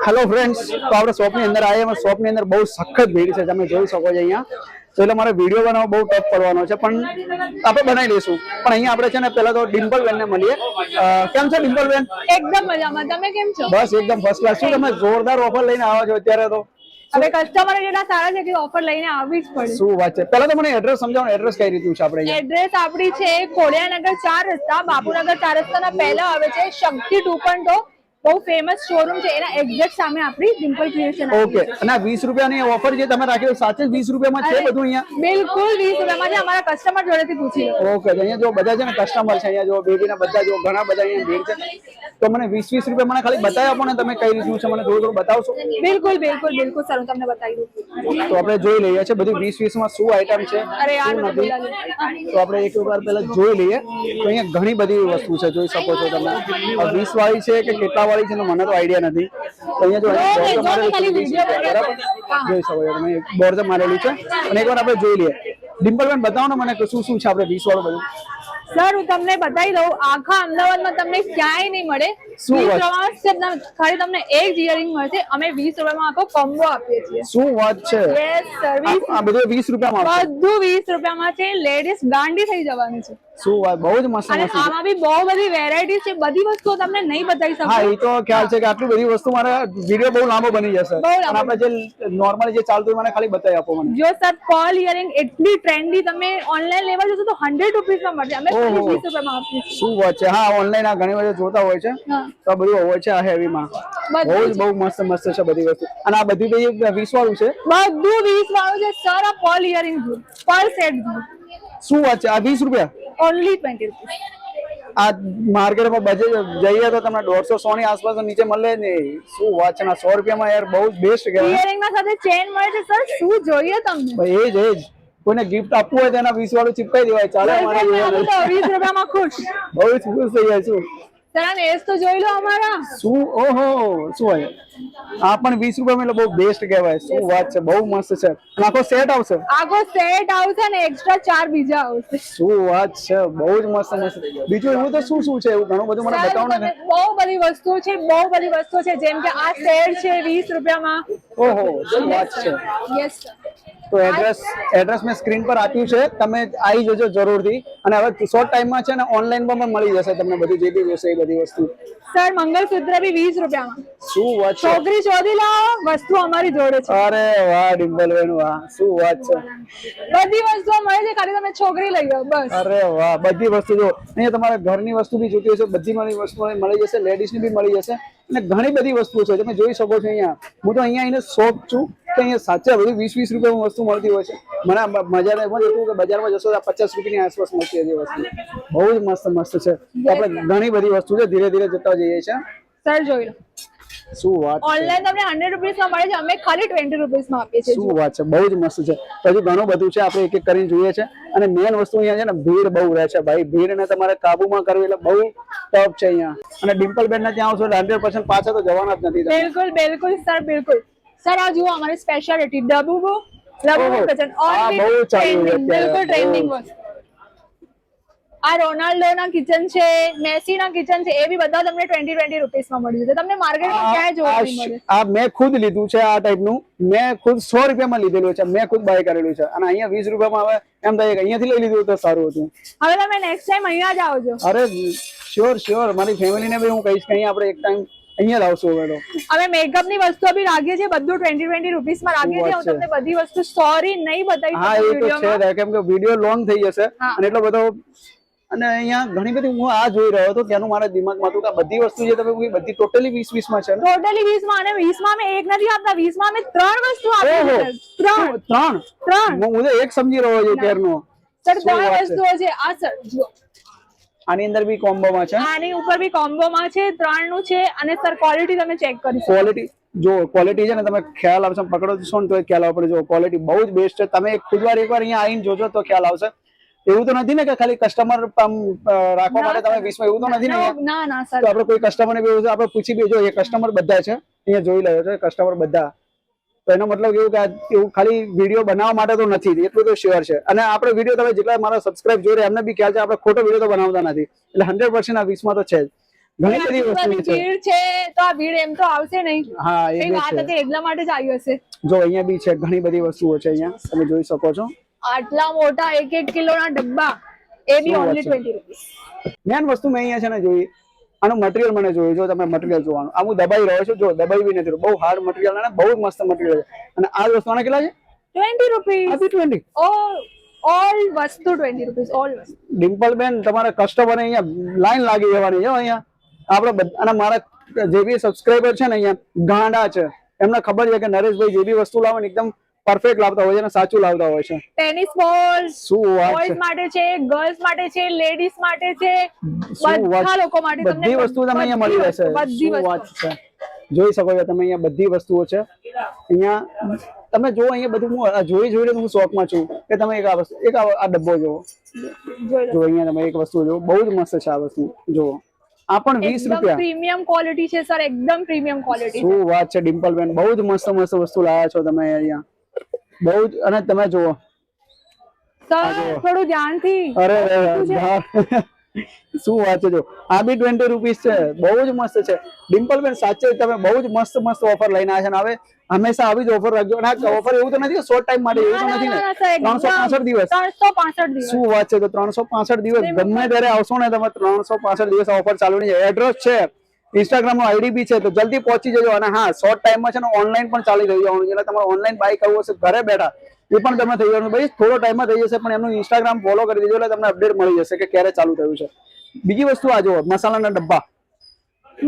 Hello friends, તો આપણે શોપની અંદર આવ્યા. શોપની અંદર બહુ સખત ભીડ છે, તમે જોઈ શકો છો અહીંયા. તો એટલે મારે વિડીયો બનાવવો બહુ ટફ પડવાનો છે, પણ આપણે બનાવી લઈશું. પણ અહીંયા આપણે છે ને પહેલા તો ડિમ્પલ બેન ને મળીએ. કેમ છે ડિમ્પલ બેન? એકદમ મજામાં. તમે કેમ છો? બસ એકદમ ફર્સ્ટ ક્લાસ. શું તમે જોરદાર ઓફર લઈને આવો છો અત્યારે? તો હવે કસ્ટમર જેટલા સારા છે કે ઓફર લઈને આવવી જ પડે. શું વાત છે? પહેલા તો મને એડ્રેસ સમજાવો. એડ્રેસ કઈ રીતનું છે આપણે? એડ્રેસ આપણી છે ખોડિયાનગર 4 રસ્તા, બાપુનગર 4 રસ્તાના પહેલા આવે છે શક્તિ 2.0, બહુ ફેમસ શોરૂમ છે. એના એક્ઝેક્ટ સામે આપણી ડિમ્પલ ક્રિએશન. ઓકે. અને આ 20 રૂપિયાની ઓફર જે તમે રાખી સાચે 20 રૂપિયામાં છે બધું અહીંયા? બિલકુલ 20 રૂપિયામાં છે. અમારા કસ્ટમર જોડેથી પૂછી લો. ઓકે. અહીંયા જો બધા છે ને કસ્ટમર છે, અહીંયા જો બેબીના બધા જો ઘણા બધા અહીંયા ભીડ છે. તો મને 20 રૂપિયા મને ખાલી બતાવી આપો ને, તમે કઈ રીતનું છે મને થોડું બતાવશો? બિલકુલ બિલકુલ બિલકુલ સર, હું તમને બતાવી દઉં. તો આપણે જોઈ લઈએ છે બધું 20 માં શું આઈટમ છે, અરે યાર શું મને નથી. બોલાવી. તો આપણે એક વાર પહેલા જોઈ લઈએ. તો અહીંયા ઘણી બધી વસ્તુ છે, જોઈ શકો છો તમે. 20 વાળી છે કે કેટલા વાળી છે મને તો આઈડિયા નથી. તો અહીંયા જો બોર્ડ મારેલું છે, બરાબર જોઈ શકો છો તમે, બોર્ડ મારેલું છે. અને એકવાર આપણે જોઈ લઈએ. ડિમ્પલ બેન બતાવો ને મને કે શું શું છે આપણે 20 વાળું બધું. સર હું તમને બતાવી દઉં, આખા અમદાવાદમાં તમને ક્યાંય નહીં મળે. 20 રૂપિયામાં ખાલી તમને એક ઇયરિંગ મળશે. અમે 20 રૂપિયામાં આખો કોમ્બો આપીએ છીએ. શું વાત છે? યસ સર્વિસ આ બધું 20 રૂપિયામાં આવશે? બધું 20 રૂપિયામાં છે. લેડીઝ ગાંડી થઈ જવાની છે. શું વાત, બહુ જ મસ્ત અને મસ્ત. આમાં બી બહુ બધી વેરાયટી છે. બધી વસ્તુઓ તમને નહીં બતાવી શકું. હા, એ તો ખ્યાલ છે કે આટલી બધી વસ્તુ મારે વિડીયો બહુ લાંબો બની જશે. બહુ અને આપણે જે નોર્મલ જે ચાલતું હોય મને ખાલી બતાવી આપો મને. જો સર પર્લ ઇયરિંગ એટલી ટ્રેન્ડી, તમે ઓનલાઈન લેવા જશો તો 100 રૂપીસમાં મળશે. અમે ખાલી 20 રૂપિયામાં આપીએ છીએ. શું વાત છે? હા, ઓનલાઈન આ ઘણી વખત જોતા હોય છે. હા. તો આ બધું હોય છે આ હેવીમાં. બહુ મસ્ત મસ્ત છે બધી વસ્તુ. અને આ બધી 20 વાળું છે? બધું 20 વાળું છે સર. આ પર્લ ઇયરિંગ જુઓ, પર્લ સેટ જુઓ. શું વાત છે? આ 20 રૂપિયા? Only 20 rupees. આ માર્કેટમાં બજે જઈએ તો તમને 150-100 ની આસપાસ નીચે મળે ને. શું વાત છે? 100 રૂપિયામાં યાર બહુ બેસ્ટ કહેવાય. ઇયરિંગ ના સાથે ચેન મળે છે સર. શું જોઈએ તમને? ભાઈ એ જ કોઈને ગિફ્ટ આપવું હોય તો એના 20 વાળું ચિપકાઈ દેવાય, ચાલે. મારે અમે તો 20 રૂપિયામાં ખુશ. બહુ જ ખુશ થઈ જાય છું. સર નેસ તો જોઈ લો અમારા. શું? ઓહો, શું હોય આ પણ 20 રૂપિયામાં એટલે બહુ બેસ્ટ કહેવાય. શું વાત છે? બહુ મસ્ત છે. અને આખો સેટ આવશે? આખો સેટ આવશે ને એક્સ્ટ્રા 4 બીજા આવશે. શું વાત છે? બહુ જ મસ્ત મસ્ત. બીજું એવું તો શું શું છે? એવું ઘણું બધું મને બતાવો ને. બહુ બધી વસ્તુઓ છે, બહુ બધી વસ્તુઓ છે. જેમ કે આ સેટ છે 20 રૂપિયામાં. ઓહો, શું વાત છે? Yes sir. તો એડ્રેસ મેં સ્ક્રીન પર આપ્યું છે, તમે આવી જજો જરૂરથી. અને હવે શોર્ટ ટાઈમમાં છે ને ઓનલાઈનમાં પણ મળી જશે તમને બધી જે બી જોશે એ બધી વસ્તુ. સર મંગલસૂત્ર બી 20 રૂપિયામાં. શું વાત છે? છોકરી શોધી લાવો, વસ્તુ અમારી જોડે છે. અરે વાહ ડિમ્પલ બેન, વાહ શું વાત છે. બધી વસ્તુઓ મળે છે, ખાલી તમે છોકરી લઈ જાઓ બસ. અરે વાહ, બધી વસ્તુ જો અહીંયા તમારે ઘરની વસ્તુ બી જોતી હશે, બધી વસ્તુ મળી જશે. લેડીઝની બી મળી જશે. અને ઘણી બધી વસ્તુઓ છે, તમે જોઈ શકો છો. અહીંયા હું તો અહીંયા આવીને શોપ છું કે અહીંયા સાચે બધું 20-20 રૂપિયામાં વસ્તુ મળતી હોય છે. મને મજા એમાં હતું કે બજારમાં જશો તો 50 રૂપિયાની આસપાસ મળતી હતી વસ્તુ. બહુ જ મસ્ત મસ્ત છે. આપણે ઘણી બધી વસ્તુ છે, ધીરે ધીરે જતા જઈએ છીએ. સર જોઈ લો. શું વાત છે? ઓનલાઈન તમને 100 રૂપીસમાં મળે છે. અમે ખાલી 20 રૂપીસમાં આપીએ છીએ. શું વાત છે? બહુ જ મસ્ત છે. હજુ ઘણું બધું છે, આપણે એક એક કરીને જોઈએ છે. અને મેન વસ્તુ અહીંયા છે ને ભીડ બહુ રહે છે ભાઈ. ભીડને તમારે કાબુમાં કરવી એટલે બહુ ટફ છે અહીંયા. અને ડિમ્પલ બેન ને ત્યાં આવશો એટલે 100% પાછા તો જવાના જ નથી. બિલકુલ બિલકુલ સર, બિલકુલ. સર આ જુઓ અમારી સ્પેશિયાલિટી ડબુબો કિચન. બહુ ચાલી રહ્યું બિલકુલ ટ્રેન્ડિંગ વસ્તુ. આ રોનાલ્ડો ના કિચન છે, મેસી ના કિચન છે, એ બી બધા તમને 20 રૂપીસમાં મળી જશે. તમને માર્કેટમાં ક્યાંય જોવા નહીં મળે. આ મેં ખુદ લીધું છે આ ટાઈપનું. મેં ખુદ 100 રૂપિયામાં લીધેલું છે. મેં ખુદ બાય કરેલું છે. અને અહીંયા 20 રૂપિયામાં હવે એમ થાય કે અહીંયાથી લઈ લીધું તો સારું હતું. હવે તમે નેક્સ્ટ ટાઈમ અહીંયા જ આવજો. અરે શ્યોર. મારી ફેમિલીને બી હું કહીશ કે અહીંયા આપણે એક ટાઈમ અહીંયા જ આવશું હવે તો. અમે મેકઅપ ની વસ્તુઓ બી રાખીએ છીએ, બધું 20 રૂપીસમાં રાખીએ છીએ. હું તમને બધી વસ્તુ સોરી નહીં બતાવી હા, એ તો છે કેમ કે વિડીયો લોંગ થઈ જશે અને એટલો બધો. અને અહીંયા ઘણી બધી હું આ જોઈ રહ્યો હતો ત્યાંનું મારા દિમાગમાં હતું કે બધી વસ્તુ જે તમે બધી ટોટલી 20 માં છે. ટોટલી 20 માં. અને 20 માં અમે એક નથી આપતા, 20 માં અમે 3 વસ્તુ આપીએ છીએ. ત્રણ. હું તો એક સમજી રહ્યો છું ત્યારનો. સર 3 વસ્તુઓ છે. આ સર જુઓ, આની અંદર બી કોમ્બોમાં છે, આની ઉપર બી કોમ્બોમાં છે. 3 નું છે. અને સર ક્વોલિટી તમે ચેક કરી શકો. ક્વોલિટી છે ને તમે ખ્યાલ આવશે, પકડો છો ને તો ખ્યાલ આવે પડે. જો ક્વોલિટી બહુ જ બેસ્ટ છે. તમે એકવાર અહીંયા આવીને જોજો તો ખ્યાલ આવશે. એવું તો નથી ને કે ખાલી કસ્ટમર રાખવા માટે તમે 20 માં, એવું તો નથી ને? ના સર. આપણે કોઈ કસ્ટમરને બી આપણે પૂછી બી જો, એ કસ્ટમર બધા છે અહીંયા જોઈ રહ્યો છે કસ્ટમર બધા. તો એનો મતલબ એવું કે એવું ખાલી વિડીયો બનાવવા માટે તો નથી, એટલું તો શ્યોર છે. અને આપણે વિડીયો તમે જેટલા મારા સબસ્ક્રાઇબ જોઈ રહ્યા એમને બી ખ્યાલ છે આપણે ખોટો વિડીયો તો બનાવતા નથી. એટલે 100% આ 20 માં તો છે જ. ઘણી બધી વસ્તુ આટલી છે. ભીડ છે તો આ ભીડ એમ તો આવશે નહીં. હા એ કઈ બી વાત છે. હતી એટલા માટે જ આવી હશે. જો અહીંયા બી છે, ઘણી બધી વસ્તુઓ છે અહીંયા તમે જોઈ શકો છો. આટલા મોટા 1-1 કિલોના ડબ્બા, એ બી ઓનલી 20 રૂપીસ. મેન વસ્તુ મેં અહીંયા છે ને જોઈ, આનું મટીરિયલ મને જોયું. જો તમે મટીરિયલ જોવાનું, આ હું દબાઈ રહ્યો છું, જો દબાઈ બી નથી, બહુ હાર્ડ મટીરિયલ અને બહુ મસ્ત મટીરિયલ છે. અને આ વસ્તુ આના કેટલા છે? 20 રૂપીસ. આ બી 20. ઓલ વસ્તુ 20 રૂપીસ, ઓલ વસ્તુ. ડિમ્પલ બેન, તમારા કસ્ટમર અહીંયા લાઈન લાગી જવાની છે અહીંયા. આપણે અને મારા જે બી સબસ્ક્રાઇબર છે ને અહીંયા ગાંડા છે, એમને ખબર છે કે નરેશભાઈ જે બી વસ્તુ લાવે ને એકદમ પરફેક્ટ લાવતા હોય છે અને સાચું લાવતા હોય છે. ટેનિસ બોલ શું વાત છે, બોયઝ માટે છે, ગર્લ્સ માટે છે, લેડીઝ માટે છે, બધા લોકો માટે. બધી વસ્તુ તમે અહીંયા મળી રહેશે. બધી શું વાત વસ્તુ છે, જોઈ શકો છો તમે અહીંયા બધી વસ્તુઓ છે. અહીંયા તમે જો અહીંયા બધું હું જોઈને હું શોખમાં છું કે તમે એક આ ડબ્બો જોવો. જો અહીંયા તમે એક વસ્તુ જોવો, બહુ જ મસ્ત છે આ વસ્તુ. જોવો, આ પણ 20 રૂપિયા. પ્રીમિયમ ક્વોલિટી છે સર, એકદમ પ્રીમિયમ ક્વોલિટી. શું વાત છે ડિમ્પલ બેન, બહુ જ મસ્ત મસ્ત વસ્તુ લાવ્યા છો તમે અહીંયા. બહુ જ. અને તમે જુઓ સર, થોડું ધ્યાનથી. અરે શું વાત છે. જો આ બી 20 રૂપીસ છે, બહુ જ મસ્ત છે ડિમ્પલ બેન. સાચે તમે બહુ જ મસ્ત મસ્ત ઓફર લઈને આવ્યા છે. હવે હંમેશા આવી જ ઓફર રાખજો. અને આ ઓફર એવું તો નથી કે શોર્ટ ટાઈમ માટે, એવું તો નથી ને. 365 દિવસ. 365 દિવસ. શું વાત છે. તો 365 દિવસ ગમે ત્યારે આવશો ને તમે, 365 દિવસ ઓફર ચાલુ ની છે. એડ્રેસ છે, ઇન્સ્ટાગ્રામ નો આઈડી બી છે, તો જલ્દી પહોંચી જજો. અને હા, શોર્ટ ટાઈમમાં છે ને ઓનલાઈન પણ ચાલી રહી જવાનું, એટલે તમારે ઓનલાઈન બાય કરવું હશે ઘરે બેઠા એ પણ તમે થઈ જવાનું. ભાઈ થોડો ટાઈમમાં થઈ જશે, પણ એમનું ઇન્સ્ટાગ્રામ ફોલો કરી દેજો એટલે તમને અપડેટ મળી જશે કે ક્યારે ચાલુ થયું છે. બીજી વસ્તુ આ જુઓ, મસાલાના ડબ્બા.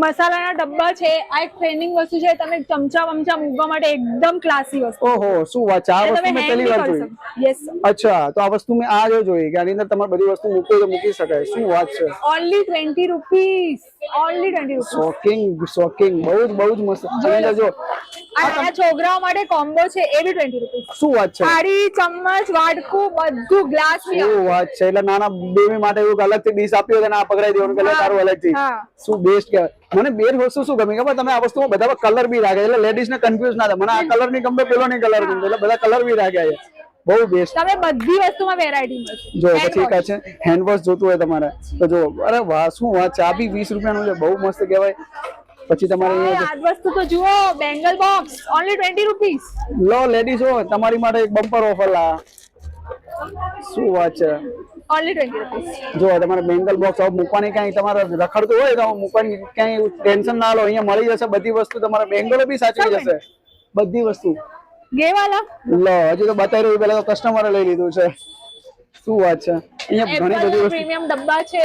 મસાલાના ડબ્બા છે, આ એક ટ્રેનિંગ વસ્તુ છે. તમે ચમચા વમચા મૂકવા માટે એકદમ ક્લાસી વસ્તુ. ઓહો, શું વાત છે. આ વસ્તુ મેં પહેલી વાર જોઈ. યસ. અચ્છા, તો આ વસ્તુ મેં આ જો જોઈ કે આની અંદર તમારે બધી વસ્તુ મૂકવી તો મૂકી શકાય. શું વાત છે. Only 20 rupees. Only 20 rupees. Shocking, બહુ જ મસ્ત. અંદર જો આ છોકરાઓ માટે કોમ્બો છે, એ બી 20 રૂપીસ. શું વાત છે. થાળી, ચમચ, વાડકું, બધું ગ્લાસ. શું વાત છે. એટલે નાના બેબી માટે એવું અલગથી ડીશ આપી હોય ને આ પકડાઈ દેવાનું કે તારું અલગથી. શું બેસ્ટ કહેવાય. મને બે વસ્તુ શું ગમી ખબર, તમે આ વસ્તુમાં બધા કલર બી રાખે એટલે લેડીઝ ને કન્ફ્યુઝ ના થાય. મને આ કલર ની ગમે, પેલો ની કલર ગમે, એટલે બધા કલર બી રાખ્યા છે. બહુ બેસ્ટ. તમે બધી વસ્તુમાં વેરાયટી મળશે. જો પછી કા છે હેન્ડ વોશ જોતું હોય તમારે તો જો. અરે વાહ, શું વાત છે. આ બી 20 રૂપિયાનું છે, બહુ મસ્ત કહેવાય. પછી તમારે આ વસ્તુ તો જુઓ, બેંગલ બોક્સ ઓનલી 20 રૂપીસ. લો લેડીઝ હો, તમારી માટે એક બમ્પર ઓફર લા. શું વાત છે. Only 20 rupees. જો તમારે બેંગલ બોક્સ મૂકવાની કઈ તમારે રખડતું હોય તો મૂકવાની કઈ ટેન્શન ના લો, અહીંયા મળી જશે બધી વસ્તુ. તમારે બેંગલો બી સાચવી જશે બધી વસ્તુ. ગે વાલા લો, હજી તો બતાવી રહ્યું, પેલા તો કસ્ટમરે લઈ લીધું છે. શું વાત છે. અહીંયા ઘણી બધી વસ્તુ, પ્રીમિયમ ડબ્બા છે,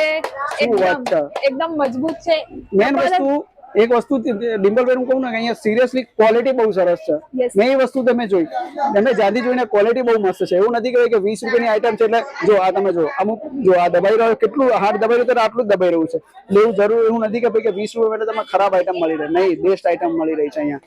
એકદમ મજબૂત છે. મેન વસ્તુ એક વસ્તુ ડિમ્પલભાઈ હું કહું ને કે અહીંયા સિરિયસલી ક્વોલિટી બહુ સરસ છે. મેં એ વસ્તુ તમે જોઈ, તમે જ્યાંથી જોઈને ક્વોલિટી બહુ મસ્ત છે. એવું નથી કે 20 રૂપિયાની આઈટમ છે એટલે જો આ તમે જો અમુક જો આ દબાઈ રહ્યો, કેટલું હાર્ડ દબાઈ રહ્યું તો આટલું જ દબાઈ રહ્યું છે. એટલે એવું જરૂર એવું નથી કે ભાઈ કે 20 રૂપિયા એટલે તમને ખરાબ આઈટમ મળી રહે. નહીં, બેસ્ટ આઈટમ મળી રહી છે અહીંયા.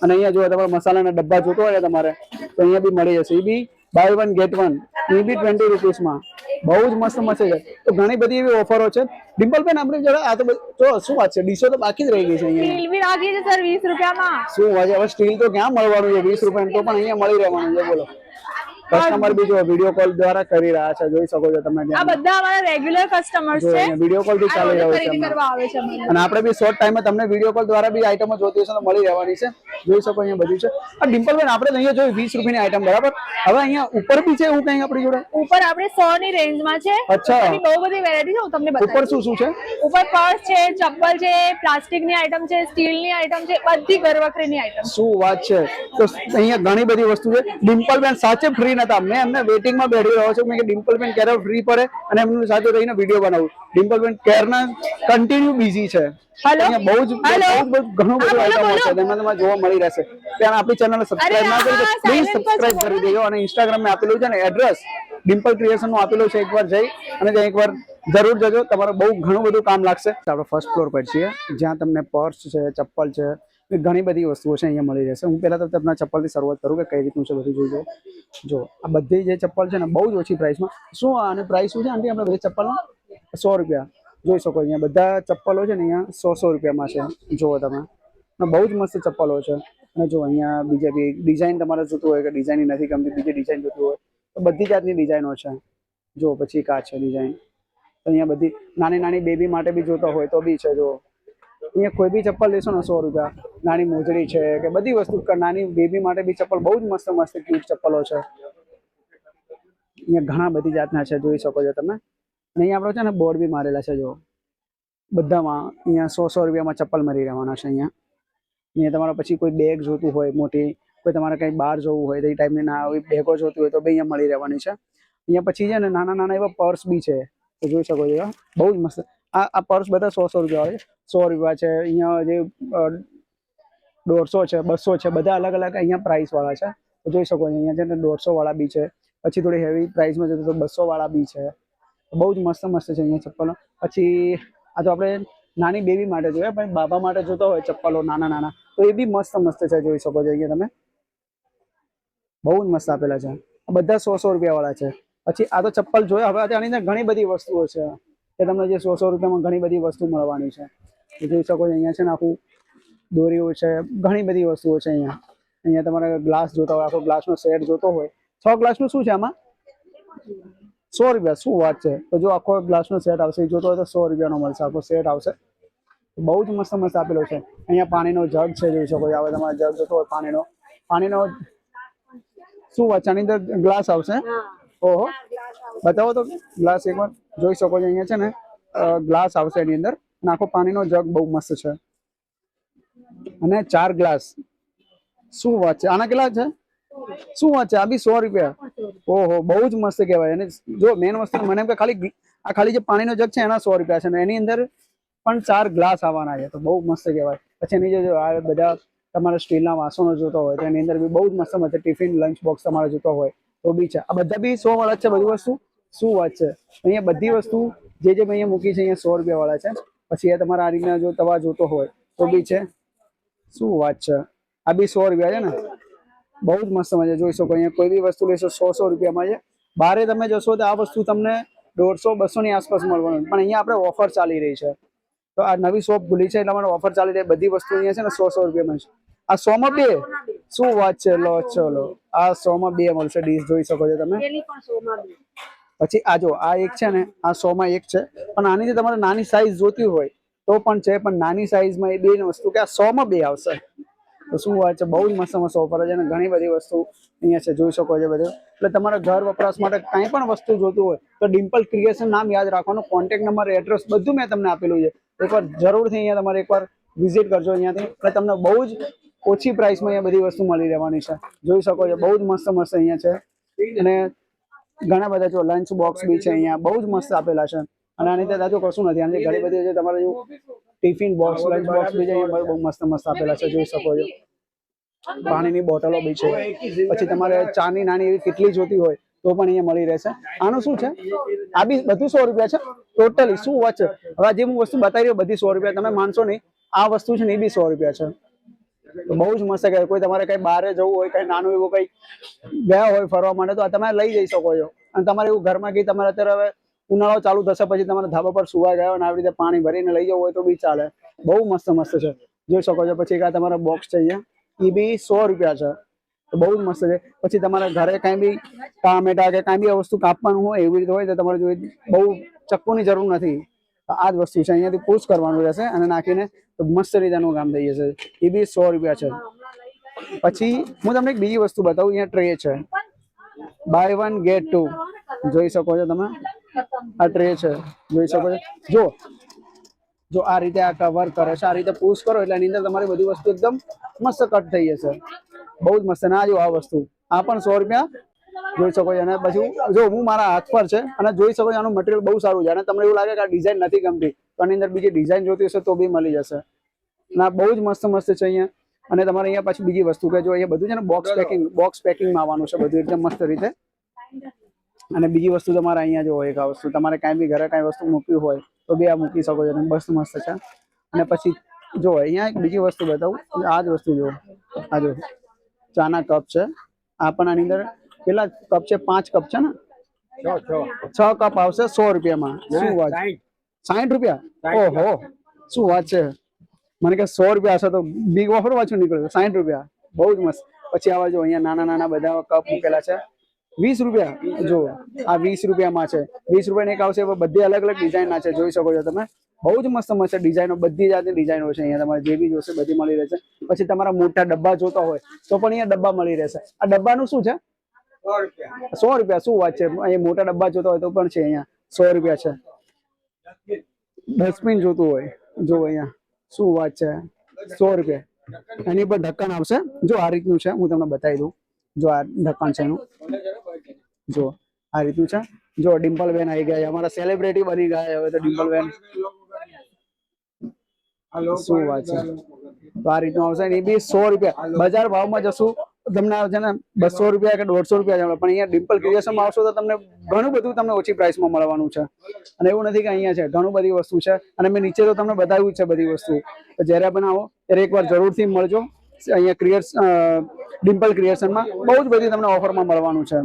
અને અહીંયા જો તમારે મસાલાના ડબ્બા જોતો હોય ને તમારે, તો અહીંયા બી મળી જશે. એ બી બાય 1 ગેટ 1, એ બી 20 રૂપીસમાં. બહુ જ મસ્ત છે. તો ઘણી બધી એવી ઓફરો છે ડિમ્પલબેન. આપણે જરા આ તો જો શું વાત છે, ડીશો તો બાકી જ રહી ગઈ છે અહીંયા. સ્ટીલ બી રાખી છે સર 20 રૂપિયામાં. શું વાત છે. હવે સ્ટીલ તો ક્યાં મળવાનું છે 20 રૂપિયા, તો પણ અહીંયા મળી રહેવાનું છે. બોલો, કસ્ટમર બી જો વિડીયો કોલ દ્વારા કરી રહ્યા છે, જોઈ શકો છો તમે. આ બધા અમારા રેગ્યુલર કસ્ટમર્સ છે, વિડીયો કોલ થી ચાલી રહ્યો છે કરવા આવે છે. અને આપણે બી શોર્ટ ટાઈમમાં તમને વિડીયો કોલ દ્વારા બી આઈટમો જોતી હશે તો મળી રહેવાની છે. જોઈ શકો અહીંયા બધું છે. આ ડિમ્પલબેન, આપણે અહીંયા જોયું 20 રૂપિયાની આઈટમ, બરાબર. હવે અહીંયા ઉપર બી છે એવું કઈ આપણી જોડે? ઉપર આપણે 100 ની રેન્જમાં છે. અચ્છા, બહુ બધી વેરાયટી છે, હું તમને બતાવું. ઉપર શું છે? ઉપર પર્સ છે, ચપ્પલ છે, પ્લાસ્ટિકની આઈટમ છે, સ્ટીલની આઈટમ છે, બધી ઘરવખરીની આઈટમ. શું વાત છે. તો અહીંયા ઘણી બધી વસ્તુ છે. ડિમ્પલબેન સાચે ફ્રી નતા, મેં એમને વેટિંગમાં બેઠી રહ્યો છું. મેં કે ડિમ્પલબેન ક્યારે ફ્રી પડે અને એમની સાથે રહીને વિડીયો બનાવું. ડિમ્પલબેન ક્યારના કન્ટિન્યુ બિઝી છે. અહીંયા બહુ જ ઘણું બધું આઈટમો છે, તેમાં તમારે જોવા મળી રહેશે. ત્યાં આપણી ચેનલ સબસ્ક્રાઇબ ના કરી તો પ્લીઝ સબસ્ક્રાઇબ કરી દેજો. અને ઇન્સ્ટાગ્રામ મેં આપેલું છે ને એડ્રેસ, ડિમ્પલ ક્રિએશન નું આપેલું છે, એકવાર જઈ અને ત્યાં એકવાર જરૂર જજો. તમારે બહુ ઘણું બધું કામ લાગશે. આપણે ફર્સ્ટ ફ્લોર પર છીએ, જ્યાં તમને પર્સ છે, ચપ્પલ છે, ઘણી બધી વસ્તુઓ છે અહીંયા મળી રહેશે. હું પહેલા તો તમને ચપ્પલથી શરૂઆત કરું કે કઈ રીતનું છે બધું. જોઈ જો આ બધી જે ચપ્પલ છે ને બહુ જ ઓછી પ્રાઇસમાં. શું આને પ્રાઇસ શું છે આંટી આપણે બધી ચપ્પલનો? 100 રૂપિયા. જોઈ શકો અહીંયા બધા ચપ્પલો છે ને અહીંયા 100 રૂપિયામાં છે. જુઓ તમે, બહુ જ મસ્ત ચપ્પલો છે. અને જો અહીંયા બીજા બી ડિઝાઇન તમારે જોતું હોય કે ડિઝાઇન નથી ગમતી, બીજી ડિઝાઇન જોતું હોય તો બધી જાતની ડિઝાઇનો છે. જો પછી કા છે ડિઝાઇન, તો અહીંયા બધી નાની નાની બેબી માટે બી જોતા હોય તો બી છે. જો અહીંયા કોઈ બી ચપ્પલ લેશો ને 100 રૂપિયા. નાની મોજડી છે કે બધી વસ્તુ, નાની બેબી માટે બી ચપ્પલ બહુ જ મસ્ત મસ્ત ક્યુટ ચપ્પલો છે. અહીંયા ઘણા બધી જાતના છે, જોઈ શકો છો તમે. અને અહીંયા આપણો છે ને બોર્ડ બી મારેલા છે, જો બધામાં અહીંયા 100 રૂપિયામાં ચપ્પલ મળી રહેવાના છે. અહીંયા તમારે પછી કોઈ બેગ જોતું હોય મોટી, કોઈ તમારે કંઈ બહાર જવું હોય તો એ ટાઈપની ના આવી બેગો જોતી હોય તો બી અહીંયા મળી રહેવાની છે. અહીંયા પછી છે ને નાના નાના એવા પર્સ બી છે, તો જોઈ શકો છો. બહુ જ મસ્ત. આ પર્સ બધા 100 રૂપિયા હોય, 100 રૂપિયા છે. અહીંયા જે 150 છે, 200 છે, બધા અલગ અલગ અહીંયા પ્રાઇસ વાળા છે, તો જોઈ શકો છો. અહીંયા છે ને 150 વાળા બી છે. પછી થોડી હેવી પ્રાઇસમાં જતો તો 200 વાળા બી છે. બહુ જ મસ્ત મસ્ત છે અહીંયા ચપ્પલો. પછી આ તો આપણે નાની બેબી માટે જોઈએ, પણ બાબા માટે જોતો હોય ચપ્પલો નાના નાના, તો એ બી મસ્ત મસ્ત છે, જોઈ શકો છો. અહીંયા તમે બહુ જ મસ્ત આપેલા છે. આ બધા 100 રૂપિયા વાળા છે. પછી આ તો ચપ્પલ જોયા. હવે આની અંદર ઘણી બધી વસ્તુઓ છે કે તમને જે 100 રૂપિયામાં ઘણી બધી વસ્તુ મળવાની છે, જોઈ શકો છો. અહીંયા છે ને આખું દોરીઓ છે, ઘણી બધી વસ્તુઓ છે. અહીંયા તમારે ગ્લાસ જોતા હોય, આખો ગ્લાસનો સેટ જોતો હોય, 6 ગ્લાસનું શું છે આમાં 100 રૂપિયા. શું વાત છે. તો જો આખો ગ્લાસનો સેટ આવશે, એ જોતો હોય તો 100 રૂપિયાનો મળશે, આખો સેટ આવશે. બહુ જ મસ્ત મસ્ત આપેલો છે. અહીંયા પાણીનો જગ છે, જોઈ શકો છો. હવે તમારે જગ જોતો હોય પાણીનો શું વાત છે. આની અંદર ગ્લાસ આવશે. ઓહો, બતાવો તો ગ્લાસ એકવાર. જોઈ શકો છો અહીંયા છે ને ગ્લાસ આવશે એની અંદર. અને આખો પાણીનો જગ બહુ મસ્ત છે. અને 4 ગ્લાસ. શું વાત છે. આના કેટલા છે? શું વાત છે. આ બી 100 રૂપિયા. ઓહો, બહુ જ મસ્ત કહેવાય. અને જો મેન વસ્તુ મને એમ કે ખાલી જે પાણીનો જગ છે એના 100 રૂપિયા છે, ને એની અંદર પણ 4 ગ્લાસ આવવાના છે, તો બહુ મસ્ત કહેવાય. પછી એની જો આ બધા તમારે સ્ટીલના વાસણો જોતો હોય તો એની અંદર બી બહુ જ મસ્ત મસ્ત ટિફિન લંચ બોક્સ તમારે જોતો હોય તો બી છે. આ બધા બી 100 વાળા છે બધી વસ્તુ. શું વાત છે. અહીંયા બધી વસ્તુ જે અહીંયા મૂકી છે અહીંયા 100 રૂપિયા વાળા છે. પછી એ તમારા આ રીતના જો તવા જોતો હોય તો બી છે. શું વાત છે. આ બી 100 રૂપિયા છે ને. બહુ જ મસ્ત મજા. જોઈ શકો અહીંયા કોઈ બી વસ્તુ લેશો 100 રૂપિયામાં છે. બહારે તમે જશો તો આ વસ્તુ તમને 150-200 ની આસપાસ મળવાનું, પણ અહીંયા આપણે ઓફર ચાલી રહી છે. તો આ નવી શોપ ખુલી છે એટલા માટે ઓફર ચાલી રહી. બધી વસ્તુ અહીંયા છે ને 100 રૂપિયામાં છે. આ 100 માં 2. શું વાત છે. લો ચલો, આ 100 માં 2 મળશે ડીશ, જોઈ શકો છો તમે. પછી આ જો આ એક છે ને, આ 100 માં 1 છે. પણ આની જે તમારે નાની સાઈઝ જોતી હોય તો પણ છે, પણ નાની સાઈઝમાં એ 2 વસ્તુ કે આ 100 માં 2 આવશે. તો શું વાત છે. બહુ જ મસ્ત મસ્ત ઓફર છે અને ઘણી બધી વસ્તુ અહીંયા છે, જોઈ શકો છો બધું. એટલે તમારા ઘર વપરાશ માટે કાંઈ પણ વસ્તુ જોતું હોય તો ડિમ્પલ ક્રિએશન નામ યાદ રાખવાનું. કોન્ટેક્ટ નંબર, એડ્રેસ બધું મેં તમને આપેલું છે. એકવાર જરૂરથી અહીંયા તમારે એકવાર વિઝિટ કરજો અહીંયાથી. એટલે તમને બહુ જ ઓછી પ્રાઇસમાં અહીંયા બધી વસ્તુ મળી રહેવાની છે, જોઈ શકો છો. બહુ જ મસ્ત મસ્ત અહીંયા છે. અને ઘણા બધા જો લંચ બોક્સ બી છે અહીંયા, બહુ જ મસ્ત આપેલા છે. અને આની અંદર દાદુ કશું નથી. આની ઘણી બધી છે તમારે જો ટિફિન બોક્સ, લંચ બોક્સ બી છે અહીંયા બહુ મસ્ત મસ્ત આપેલા છે, જોઈ શકો છો. પાણીની બોટલો બી છે. પછી તમારે ચાની નાની એવી કેટલી જોતી હોય તો પણ અહીંયા મળી રહેશે. આનું શું છે. આ બી બધું 100 રૂપિયા છે ટોટલી. શું વાત છે. હવે જે હું વસ્તુ બતાવી રહ્યો બધી 100 રૂપિયા. તમે માનશો નહીં, આ વસ્તુ છે ને એ બી 100 રૂપિયા છે. તો બહુ જ મસ્ત કહેવાય. કોઈ તમારે કઈ બહાર જવું હોય, કઈ નાનું એવું કઈ ગયા હોય ફરવા માટે, તો આ તમે લઈ જઈ શકો છો. અને તમારે એવું ઘરમાં ગઈ તમારે અત્યારે હવે ઉનાળો ચાલુ થશે, પછી તમારે ધાબા પર સુવા ગયા અને આવી રીતે પાણી ભરીને લઈ જવું હોય તો બી ચાલે. બહુ મસ્ત મસ્ત છે, જોઈ શકો છો. પછી આ તમારા બોક્સ છે અહીંયા, એ બી 100 રૂપિયા છે. તો બહુ જ મસ્ત છે. પછી તમારા ઘરે કાંઈ બી ટામેટા કે કાંઈ બી વસ્તુ કાપવાનું હોય એવી રીતે હોય તો તમારે જો બહુ ચક્કુની જરૂર નથી. આ જ વસ્તુ છે. અહીંયાથી પુશ કરવાનું રહેશે અને નાખીને તો મસ્ત રીતેનું કામ થઈ જશે. એ બી 100 રૂપિયા છે. પછી હું તમને એક બીજી વસ્તુ બતાવું. અહીંયા ટ્રે છે, બાય 1 ગેટ 2, જોઈ શકો છો તમે. આ ટ્રે છે, જોઈ શકો છો. જો આ રીતે આ કવર કરે છે, આ રીતે પુશ કરો એટલે એની અંદર તમારી બધી વસ્તુ એકદમ મસ્ત કટ થઈ જશે. બહુ જ મસ્ત. ના જો આ વસ્તુ, આ પણ 100 રૂપિયા, જોઈ શકો છો. અને પછી જો હું મારા હાથ પર છે અને જોઈ શકો છો આનું મટીરિયલ બહુ સારું છે. અને તમને એવું લાગે કે આ ડિઝાઇન નથી ગમતી તો આની અંદર બીજી ડિઝાઇન જોતી હશે તો બી મળી જશે. ના બહુ જ મસ્ત મસ્ત છે અહીંયા. અને તમારે અહીંયા પાછી બીજી વસ્તુ કે જો અહીંયા બધું છે ને બોક્સ પેકિંગમાં આવવાનું છે બધું એકદમ મસ્ત રીતે. અને બીજી વસ્તુ તમારે અહીંયા જો એક આ વસ્તુ તમારે કાંઈ બી ઘરે કાંઈ વસ્તુ મૂકવી હોય તો બી આ મૂકી શકો છો. મસ્ત મસ્ત છે. અને પછી જો અહીંયા એક બીજી વસ્તુ બતાવું. આ જ વસ્તુ જો, આ જો ચાના કપ છે. આ પણ આની અંદર કેટલા કપ છે? 5 કપ છે ને, 6 કપ આવશે 100 રૂપિયામાં. શું વાત. 60 રૂપિયા. ઓહો, શું વાત છે. મને કે 100 રૂપિયા હશે તો બિગ ઓફર પાછું નીકળ્યું. 60 રૂપિયા, બહુ જ મસ્ત. પછી આવા જો અહીંયા નાના નાના બધા કપ મૂકેલા છે. ₹20 જો આ ₹20 છે. ₹20 એક આવશે. બધી અલગ અલગ ડિઝાઇન ના છે, જોઈ શકો છો તમે. બહુ જ મસ્ત મસ્ત ડિઝાઇનો, બધી જાતની ડિઝાઇનો છે અહીંયા. તમારે જે બી જોશે બધી મળી રહેશે. પછી તમારા મોટા ડબ્બા જોતા હોય તો પણ અહીંયા ડબ્બા મળી રહેશે. આ ડબ્બાનું શું છે? ₹100. શું વાત છે, અહીંયા મોટા ડબ્બા જોતા હોય તો પણ છે અહીંયા ₹100 છે. ડસ્ટબિન જોતું હોય જો અહીંયા, શું વાત છે, ₹100. એની પર ઢક્કન આવશે. જો આ રીતનું છે, હું તમને બતાવી દઉં. જો આ ઢક્કન છે એનું, જો આ રીતનું છે. જો ડિમ્પલ બેન આવી ગયા, અમારા સેલિબ્રિટી બની ગયા હવે તો ડિમ્પલ બેન. શું વાત છે. તો આ રીતનું આવશે ને એ બી ₹100. બજાર ભાવમાં જશું તમને છે ને ₹200 કે ₹150 મળે, પણ અહીંયા ડિમ્પલ ક્રિએશનમાં આવશો તો તમને ઘણું બધું તમને ઓછી પ્રાઇસમાં મળવાનું છે. અને એવું નથી કે અહીંયા છે, ઘણું બધી વસ્તુ છે. અને મેં નીચે તો તમને બતાવ્યું છે બધી વસ્તુ. તો જ્યારે પણ આવો ત્યારે એકવાર જરૂરથી મળજો અહીંયા ડિમ્પલ ક્રિએશનમાં. બહુ જ બધી તમને ઓફરમાં મળવાનું છે.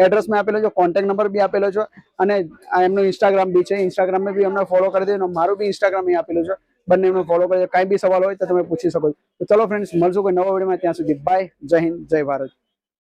એડ્રેસ મેં આપેલો છે, કોન્ટેક્ટ નંબર બી આપેલો છે, અને એમનું ઇન્સ્ટાગ્રામ બી છે. ઇન્સ્ટાગ્રામમાં બી અમને ફોલો કરી દેજો. મારું બી ઇન્સ્ટાગ્રામ અહીં આપેલું છે, બંને એમને ફોલો કરી. કાંઈ બી સવાલ હોય તો તમે પૂછી શકો છો. તો ચલો ફ્રેન્ડ્સ, મળશું કોઈ નવા વિડીયોમાં. ત્યાં સુધી બાય, જય હિન્દ, જય ભારત.